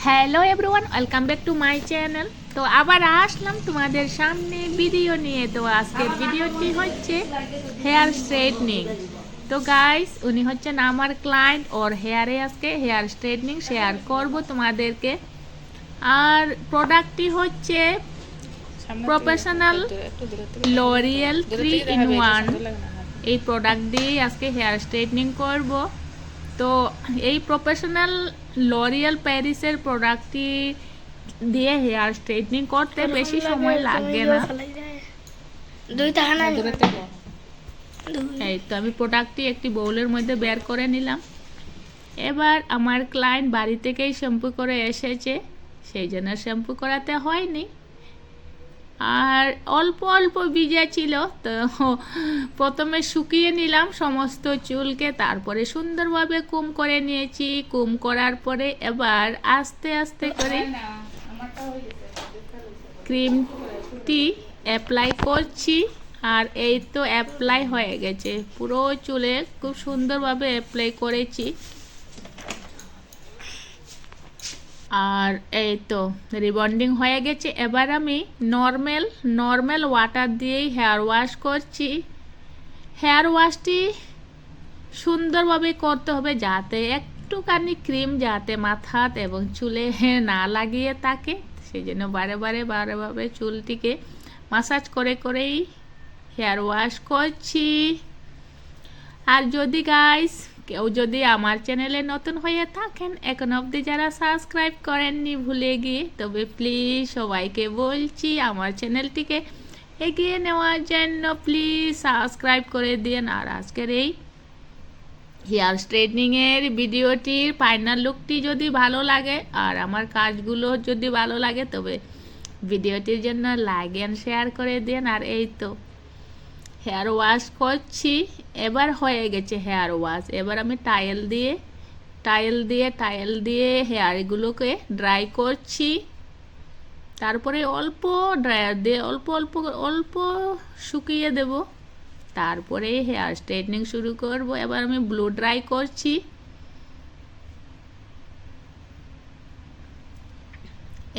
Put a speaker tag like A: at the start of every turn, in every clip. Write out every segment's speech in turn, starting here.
A: Hello everyone, welcome back to my channel. তো আবার আসলাম তোমাদের সামনে ভিডিও নিয়ে। তো আজকের ভিডিওটি হচ্ছে হেয়ার স্ট্রেটনিং। তো গাইস, উনি হচ্ছেন আমার ক্লায়েন্ট, ওর হেয়ারে আজকে হেয়ার স্ট্রেটনিং শেয়ার করব তোমাদেরকে। আর প্রোডাক্টটি হচ্ছে প্রফেশনাল লরিয়েল 3-in-1। এই প্রোডাক্ট দিয়ে আজকে হেয়ার স্ট্রেটনিং করব। তো এই প্রফেশনাল লরিয়াল প্যারিসের প্রোডাক্টটি দিয়ে হেয়ার স্ট্রেটনিং করতে বেশি সময় লাগবে না। এই তো আমি প্রোডাক্টটি একটি বোলের মধ্যে বের করে নিলাম। এবার আমার ক্লায়েন্ট বাড়ি থেকেই শ্যাম্পু করে এসেছে, সেই জন্য শ্যাম্পু করাতে হয়নি। আর অল্প অল্প ভিজা ছিল, তো প্রথমে শুকিয়ে নিলাম সমস্ত চুলকে, তারপরে সুন্দরভাবে কুম করে নিয়েছি। কুম করার পরে এবার আস্তে আস্তে করে ক্রিমটি অ্যাপ্লাই করছি। আর এই তো অ্যাপ্লাই হয়ে গেছে, পুরো চুলে খুব সুন্দরভাবে অ্যাপ্লাই করেছি। আর এই তো রিবন্ডিং হয়ে গেছে। এবার আমি নর্মাল ওয়াটার দিয়েই হেয়ার ওয়াশ করছি। হেয়ার ওয়াশটি সুন্দরভাবে করতে হবে, যাতে একটুখানি ক্রিম যাতে মাথাত এবং চুলে না লাগিয়ে থাকে। সেই জন্য বারে বারে চুলটিকে মাসাজ করে করেই হেয়ার ওয়াশ করছি। আর যদি গাইস কেউ যদি আমার চ্যানেলে নতুন হয়ে থাকেন, এখন অবধি যারা সাবস্ক্রাইব করেননি ভুলে গিয়ে, তবে প্লিজ সবাইকে বলছি আমার চ্যানেলটিকে এগিয়ে নেওয়ার জন্য প্লিজ সাবস্ক্রাইব করে দিন। আর আজকের এই হেয়ার স্ট্রেটনিংয়ের ভিডিওটির ফাইনাল লুকটি যদি ভালো লাগে আর আমার কাজগুলো যদি ভালো লাগে, তবে ভিডিওটির জন্য লাইক এন্ড শেয়ার করে দিন। আর এই তো হেয়ার ওয়াশ করছি, এবার হয়ে গেছে হেয়ার ওয়াশ। এবার আমি টাইল দিয়ে হেয়ারগুলোকে ড্রাই করছি। তারপরে অল্প ড্রায়ার দিয়ে অল্প শুকিয়ে দেব, তারপরে হেয়ার স্ট্রেটনিং শুরু করব। এবার আমি ব্লো ড্রাই করছি।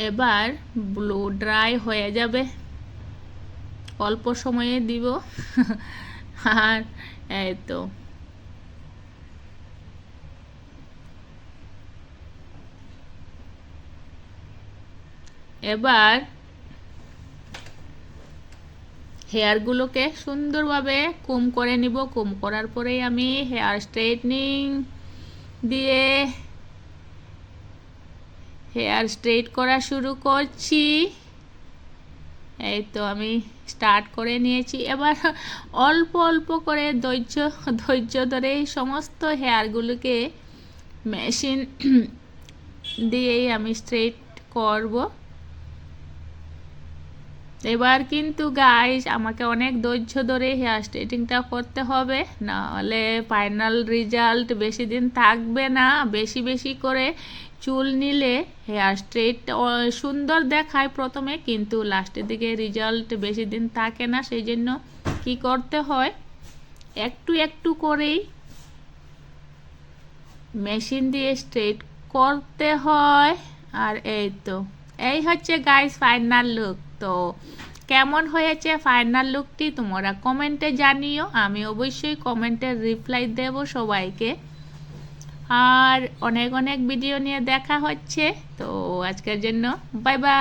A: এবার ব্লো ড্রাই হয়ে যাবে, অল্প সময়ে দিব। আর এই তো এবার হেয়ারগুলোকে সুন্দরভাবে কুম করে নিব। কুম করার পরেই আমি হেয়ার স্ট্রেটনিং দিয়ে হেয়ার স্ট্রেট করা শুরু করছি। এই তো আমি স্টার্ট করে নিয়েছি। এবার অল্প করে ধৈর্য ধরে সমস্ত হেয়ারগুলোকে মেশিন দিয়েই আমি স্ট্রেট করব। এবার কিন্তু গাইস আমাকে অনেক ধৈর্য ধরে হেয়ার স্ট্রেটিংটা করতে হবে, না হলে ফাইনাল রেজাল্ট বেশি দিন থাকবে না। বেশি করে চুল নিলে হেয়ার স্ট্রেট সুন্দর দেখায় প্রথমে, কিন্তু লাস্টের দিকে রেজাল্ট বেশি দিন থাকে না। সেই জন্য কি করতে হয়, একটু করেই মেশিন দিয়ে স্ট্রেট করতে হয়। আর এই হচ্ছে গাইস ফাইনাল লুক। তো কেমন হয়েছে ফাইনাল লুকটি তোমরা কমেন্টে জানিও, আমি অবশ্যই কমেন্টের রিপ্লাই দেব সবাইকে। আর অনেক ভিডিও নিয়ে দেখা হচ্ছে। তো আজকের জন্য বাই বাই।